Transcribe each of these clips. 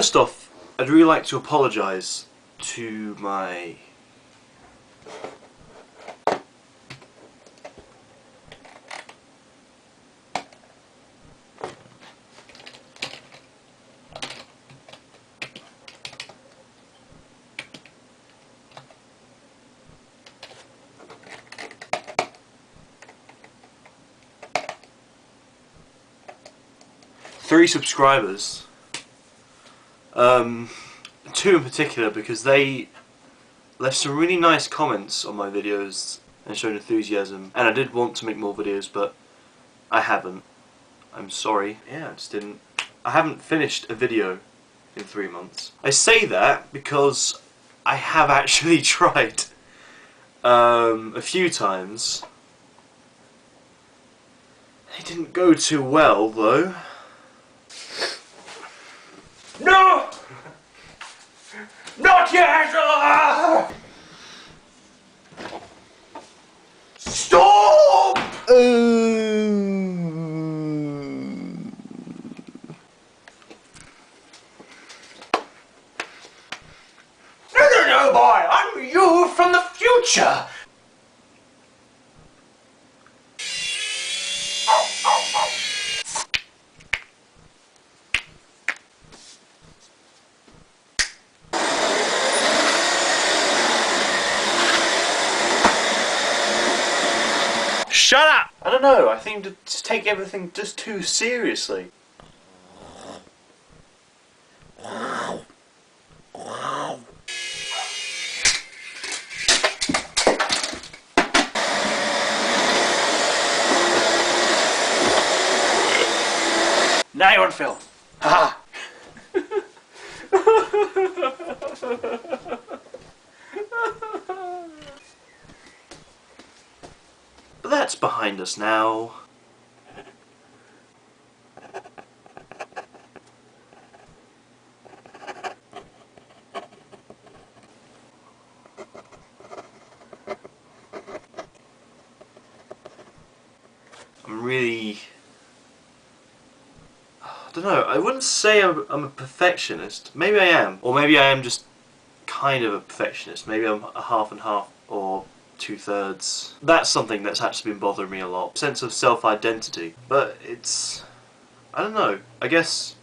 First off, I'd really like to apologise to my three subscribers. Two in particular, because they left some really nice comments on my videos and showed enthusiasm, and I did want to make more videos, but I haven't. I'm sorry. Yeah, I haven't finished a video in 3 months. I say that because I have actually tried a few times. They didn't go too well though. No! Not yet, Angela! Stop! No, boy! I'm you from the future! Shut up! I don't know, I seem to take everything just too seriously. Now you're on film. Ha! But that's behind us now. I'm really... I don't know, I wouldn't say I'm a perfectionist. Maybe I am. Or maybe I am just kind of a perfectionist. Maybe I'm a half and half, or 2/3. That's something that's actually been bothering me a lot. Sense of self-identity. But it's... I don't know. I guess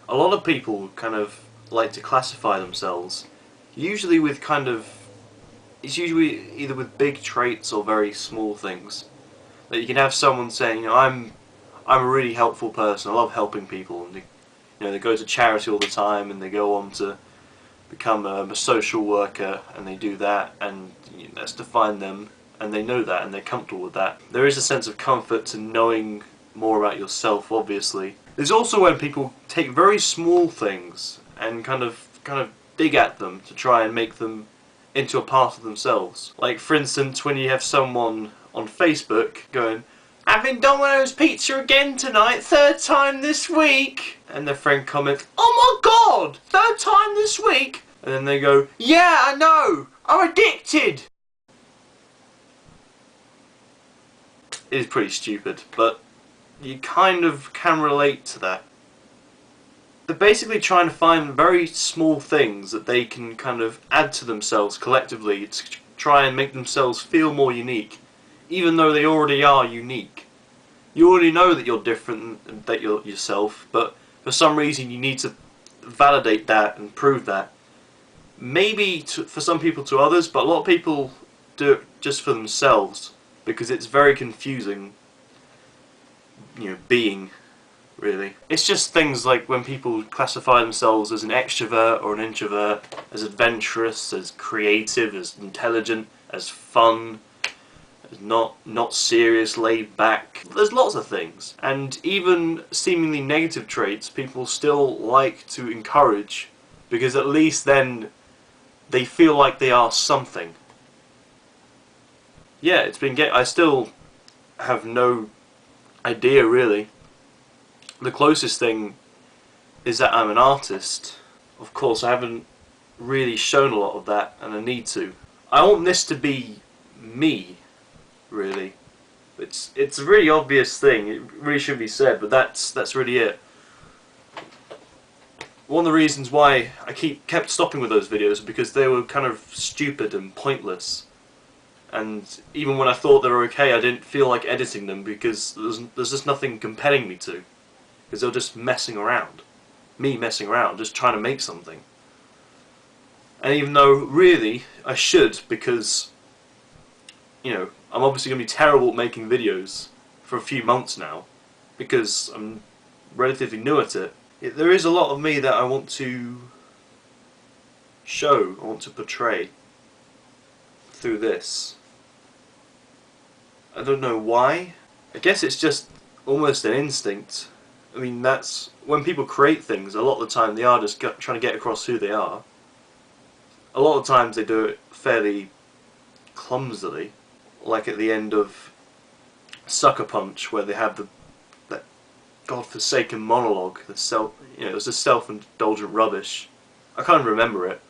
a lot of people kind of like to classify themselves. Usually with kind of... It's usually either with big traits or very small things. That you can have someone saying, you know, I'm a really helpful person, I love helping people, and they go to charity all the time, and they go on to become a social worker, and they do that, and that's defined them, and they know that, and they're comfortable with that. There is a sense of comfort to knowing more about yourself, obviously. There's also when people take very small things and kind of dig at them to try and make them into a part of themselves. Like, for instance, when you have someone on Facebook going, "Having Domino's pizza again tonight, 3rd time this week," and their friend comments, "Oh my god, 3rd time this week," and then they go, "Yeah, I know, I'm addicted." It is pretty stupid, but you kind of can relate to that. They're basically trying to find very small things that they can kind of add to themselves collectively to try and make themselves feel more unique, even though they already are unique. You already know that you're different and that you're yourself, but for some reason you need to validate that and prove that. Maybe for some people to others, but a lot of people do it just for themselves because it's very confusing, being, really. It's just things like when people classify themselves as an extrovert or an introvert, as adventurous, as creative, as intelligent, as fun, not serious, laid back. There's lots of things, and even seemingly negative traits people still like to encourage, because at least then they feel like they are something. Yeah, I still have no idea really. The closest thing is that I'm an artist. Of course I haven't really shown a lot of that, and I need to. I want this to be me, really. It's a really obvious thing, it really shouldn't be said, but that's really it. One of the reasons why I kept stopping with those videos is because they were kind of stupid and pointless. And even when I thought they were okay, I didn't feel like editing them because there's just nothing compelling me to. Because they were just messing around. Me messing around, just trying to make something. And even though, really, I should, because, you know, I'm obviously going to be terrible at making videos for a few months now, because I'm relatively new at it. There is a lot of me that I want to show, I want to portray through this. I don't know why. I guess it's just almost an instinct. I mean, that's when people create things, a lot of the time they are just trying to get across who they are. A lot of times they do it fairly clumsily, like at the end of Sucker Punch, where they have that godforsaken monologue, it was just self-indulgent rubbish. I can't remember it.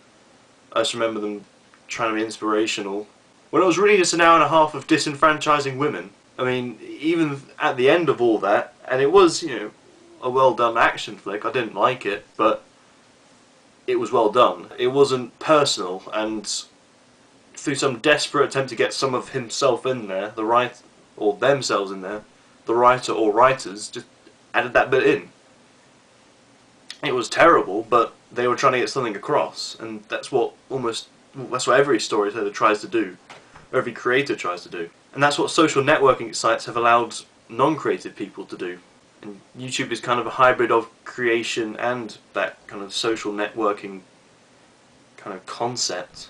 I just remember them trying to be inspirational, when it was really just an hour and a half of disenfranchising women. I mean, even at the end of all that, and it was, you know, a well done action flick. I didn't like it, but it was well done. It wasn't personal, and through some desperate attempt to get some of himself in there, or themselves in there, the writer or writers just added that bit in. It was terrible, but they were trying to get something across, and that's what every storyteller tries to do, every creator tries to do. And that's what social networking sites have allowed non-creative people to do. And YouTube is kind of a hybrid of creation and that kind of social networking kind of concept.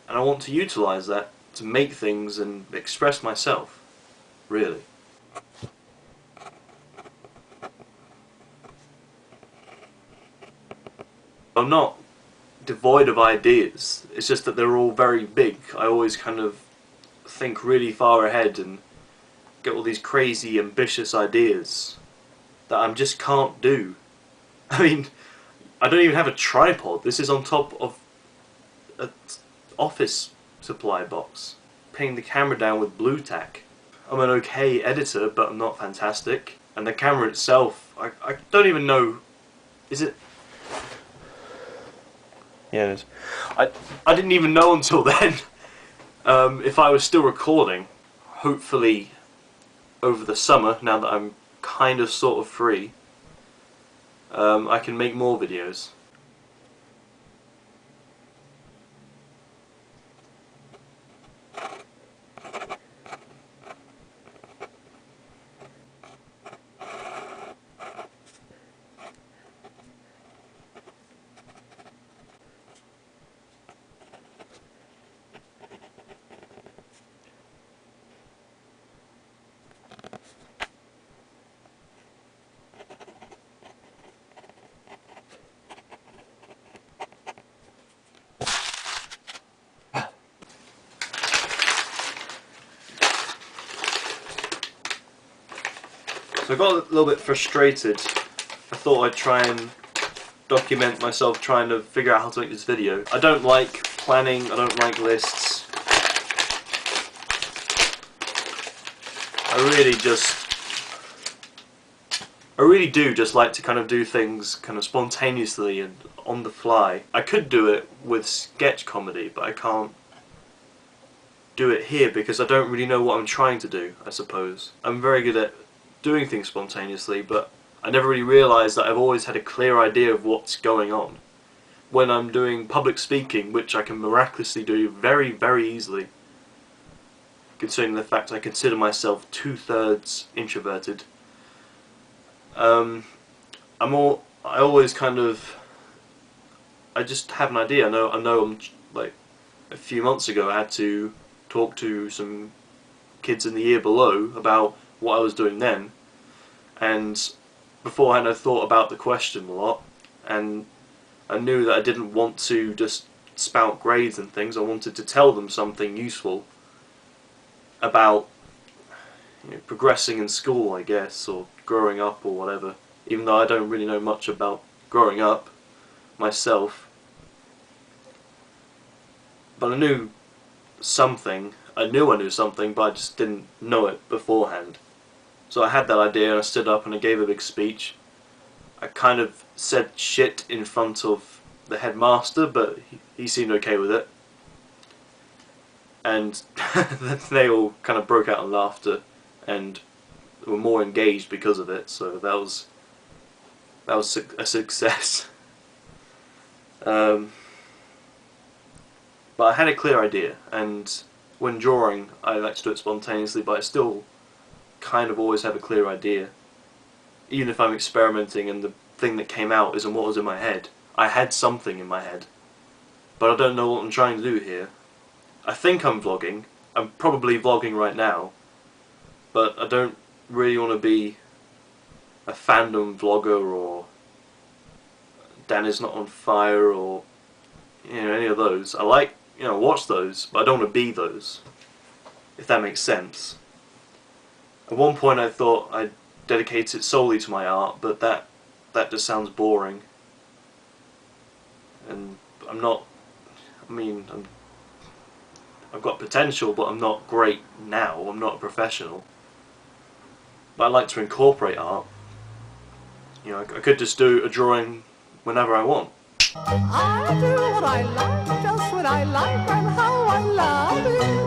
And I want to utilize that to make things and express myself, really. I'm not devoid of ideas, it's just that they're all very big. I always kind of think really far ahead and get all these crazy, ambitious ideas that I just can't do. I mean, I don't even have a tripod. This is on top of an office supply box. Painting the camera down with blue tack. I'm an okay editor, but I'm not fantastic. And the camera itself, I don't even know, is it? Yeah, it is. I didn't even know until then if I was still recording. Hopefully over the summer, now that I'm kind of sort of free, I can make more videos. So I got a little bit frustrated. I thought I'd try and document myself trying to figure out how to make this video. I don't like planning, I don't like lists. I really do just like to kind of do things kind of spontaneously and on the fly. I could do it with sketch comedy, but I can't do it here because I don't really know what I'm trying to do, I suppose. I'm very good at doing things spontaneously, but I never really realised that I've always had a clear idea of what's going on. When I'm doing public speaking, which I can miraculously do very, very easily, considering the fact I consider myself 2/3 introverted, I always kind of, I just have an idea. I know like, a few months ago I had to talk to some kids in the year below about what I was doing then, and beforehand I thought about the question a lot, and I knew that I didn't want to just spout grades and things. I wanted to tell them something useful about, you know, progressing in school, I guess, or growing up or whatever, even though I don't really know much about growing up myself. But I knew something. I knew something, but I just didn't know it beforehand. So I had that idea and I stood up and I gave a big speech. I kind of said shit in front of the headmaster, but he seemed okay with it. And they all kind of broke out in laughter and were more engaged because of it, so that was a success. But I had a clear idea, and when drawing I like to do it spontaneously, but I still kind of always have a clear idea. Even if I'm experimenting and the thing that came out isn't what was in my head. I had something in my head, but I don't know what I'm trying to do here. I think I'm vlogging. I'm probably vlogging right now, but I don't really want to be a fandom vlogger or Dan is not on fire or any of those. I like watch those, but I don't want to be those, if that makes sense. At one point I thought I'd dedicate it solely to my art, but that just sounds boring. And I'm not. I mean, I've got potential, but I'm not great now. I'm not a professional. But I like to incorporate art. I could just do a drawing whenever I want. I do what I like, just what I like, and how I love it.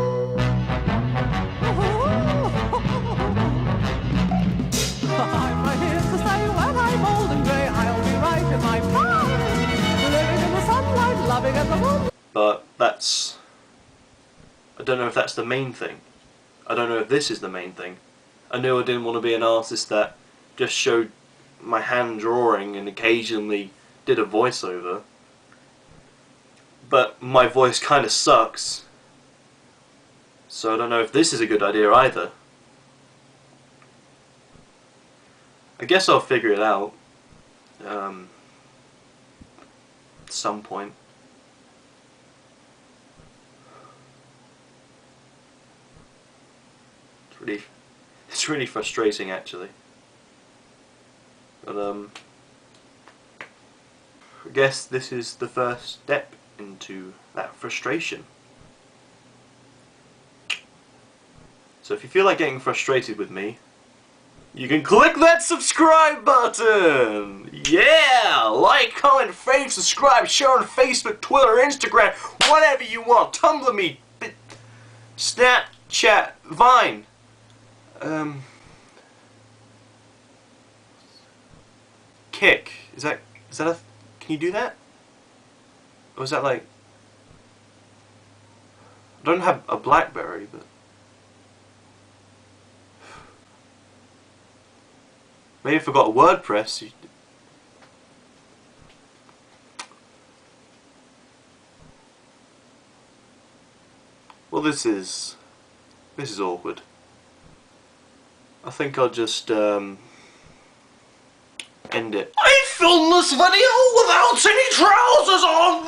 I'm right here to say when I'm old and grey, I'll be right in my prime, living in the sunlight, loving at the moonlight. But that's... I don't know if that's the main thing. I don't know if this is the main thing. I knew I didn't want to be an artist that just showed my hand drawing and occasionally did a voiceover. But my voice kind of sucks. So I don't know if this is a good idea either. I guess I'll figure it out. At some point. It's really frustrating actually. But I guess this is the first step into that frustration. So if you feel like getting frustrated with me, you can click that subscribe button! Yeah! Like, comment, fave, subscribe, share on Facebook, Twitter, Instagram, whatever you want. Tumblr me, Snapchat, Vine. Kick. Is that a... Can you do that? Or is that like... I don't have a BlackBerry, but... Maybe if I got a WordPress... Well, this is awkward. I think I'll just end it. I filmed this video without any trousers on!